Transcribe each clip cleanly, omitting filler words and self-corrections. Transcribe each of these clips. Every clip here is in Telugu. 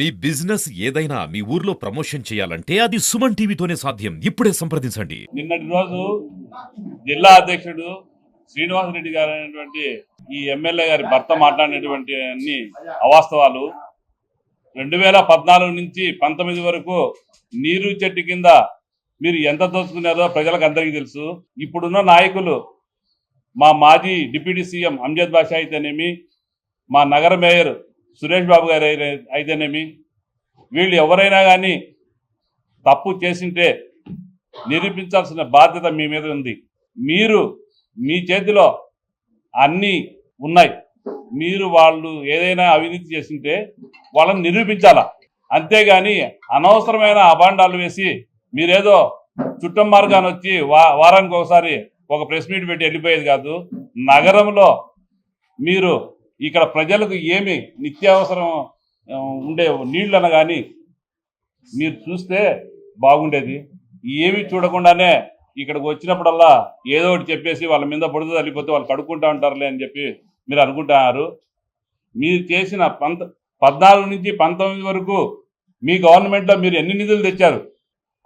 మీ బిజినెస్ ఏదైనా మీ ఊర్లో ప్రమోషన్ చేయాలంటే అది సుమన్ టీవీతోనే సాధ్యం. ఇప్పుడే సంప్రదించండి. నిన్నటి రోజు జిల్లా అధ్యక్షుడు శ్రీనివాసరెడ్డి గారు అనేటువంటి ఈ ఎమ్మెల్యే గారి భర్త మాట్లాడినటువంటి అన్ని అవాస్తవాలు. 2014 నుంచి 19 వరకు నీరు చెట్టు కింద మీరు ఎంత దోచుకున్నారో ప్రజలకు అందరికీ తెలుసు. ఇప్పుడున్న నాయకులు మా మాజీ డిప్యూటీ సీఎం అంజద్ బాషా అయితేనేమి, మా నగర మేయర్ సురేష్ బాబు గారు అయితేనేమి, వీళ్ళు ఎవరైనా కానీ తప్పు చేసింటే నిరూపించాల్సిన బాధ్యత మీ మీద ఉంది. మీరు మీ చేతిలో అన్నీ ఉన్నాయి. మీరు వాళ్ళు ఏదైనా అవినీతి చేసింటే వాళ్ళని నిరూపించాలా. అంతేగాని అనవసరమైన అభాండాలు వేసి మీరేదో చుట్టం మార్గాన్ని వచ్చి వారానికి ఒకసారి ఒక ప్రెస్ మీట్ పెట్టి వెళ్ళిపోయేది కాదు. నగరంలో మీరు ఇక్కడ ప్రజలకు ఏమి నిత్యావసరం ఉండే నీళ్ళను కానీ మీరు చూస్తే బాగుండేది. ఏమి చూడకుండానే ఇక్కడికి వచ్చినప్పుడల్లా ఏదో ఒకటి చెప్పేసి వాళ్ళ మీద పొడుగు తల్లిపోతే వాళ్ళు కడుక్కుంటా ఉంటారులే అని చెప్పి మీరు అనుకుంటున్నారు. మీరు చేసిన 14 నుంచి 19 వరకు మీ గవర్నమెంట్లో మీరు ఎన్ని నిధులు తెచ్చారు?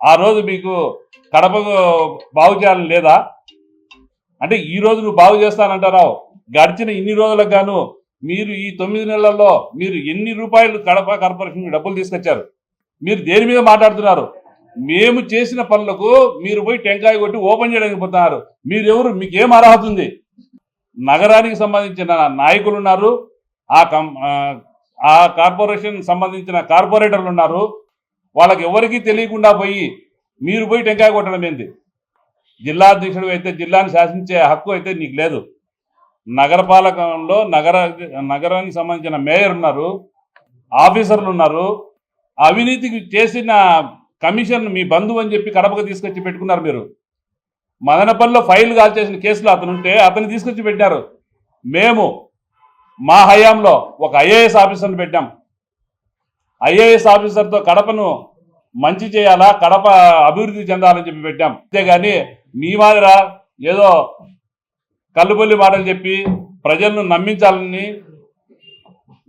ఆ రోజు మీకు కడపకు బాగు చేయాలని లేదా? అంటే ఈ రోజు నువ్వు బాగు చేస్తానంటారావు. గడిచిన ఇన్ని రోజులకు గాను మీరు ఈ 9 నెలల్లో మీరు ఎన్ని రూపాయలు కడప కార్పొరేషన్ డబ్బులు తీసుకొచ్చారు? మీరు దేని మీద మాట్లాడుతున్నారు? మేము చేసిన పనులకు మీరు పోయి టెంకాయ కొట్టి ఓపెన్ చేయడానికి పోతున్నారు. మీరెవరు? మీకేం అర్హత ఉంది? నగరానికి సంబంధించిన నాయకులు ఉన్నారు, ఆ కార్పొరేషన్ సంబంధించిన కార్పొరేటర్లు ఉన్నారు. వాళ్ళకి ఎవరికీ తెలియకుండా పోయి మీరు పోయి టెంకాయ కొట్టడం ఏంటి? జిల్లా అధ్యక్షుడు అయితే జిల్లాని శాసించే హక్కు అయితే నీకు లేదు. నగరపాలకంలో నగరానికి సంబంధించిన మేయర్ ఉన్నారు, ఆఫీసర్లు ఉన్నారు. అవినీతికి చేసిన కమిషన్ మీ బంధువు అని చెప్పి కడపకు తీసుకొచ్చి పెట్టుకున్నారు. మీరు మదనపల్లిలో ఫైల్ కాల్ చేసిన కేసులో అతను ఉంటే అతన్ని తీసుకొచ్చి పెట్టారు. మేము మా హయాంలో ఒక ఐఏఎస్ ఆఫీసర్ని పెట్టాం. ఐఏఎస్ ఆఫీసర్తో కడపను మంచి చేయాలా, కడప అభివృద్ధి చెందాలని చెప్పి పెట్టాం. అంతేగాని మీ మాదిర ఏదో కల్లుబొల్లి మాటలు చెప్పి ప్రజలను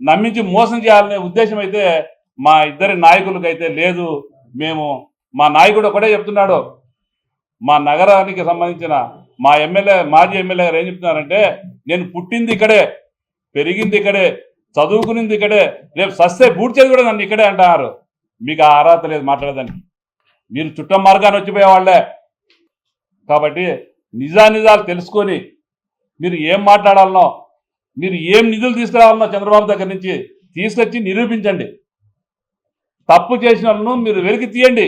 నమ్మించి మోసం చేయాలనే ఉద్దేశం అయితే మా ఇద్దరి నాయకులకైతే లేదు. మా నాయకుడు ఒకటే చెప్తున్నాడు. మా నగరానికి సంబంధించిన మా మాజీ ఎమ్మెల్యే గారు ఏం చెప్తున్నారంటే, నేను పుట్టింది ఇక్కడే, పెరిగింది ఇక్కడే, చదువుకునింది ఇక్కడే, రేపు సస్తే పూడ్చేది కూడా నన్ను ఇక్కడే అంటున్నారు. మీకు ఆ అర్హత లేదు మాట్లాడేదానికి. మీరు చుట్టం మార్గాన్ని వచ్చిపోయేవాళ్లే. కాబట్టి నిజాలు తెలుసుకొని మీరు ఏం మాట్లాడాలనో, మీరు ఏం నిధులు తీసుకురావాలనో చంద్రబాబు దగ్గర నుంచి తీసుకొచ్చి నిరూపించండి. తప్పు చేసిన వాళ్ళను మీరు వెలికి తీయండి.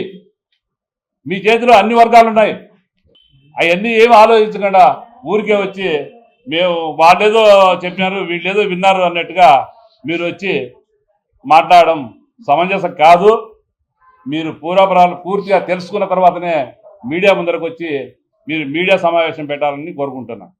మీ చేతిలో అన్ని వర్గాలు ఉన్నాయి. అవన్నీ ఏమి ఆలోచించకుండా ఊరికే వచ్చి మేము వాళ్ళేదో చెప్పినారు వీళ్ళేదో విన్నారు అన్నట్టుగా మీరు వచ్చి మాట్లాడడం సమంజసం కాదు. మీరు పూర్వపరాలు పూర్తిగా తెలుసుకున్న తర్వాతనే మీడియా ముందరకు వచ్చి మీరు మీడియా సమావేశం పెట్టాలని కోరుకుంటున్నాను.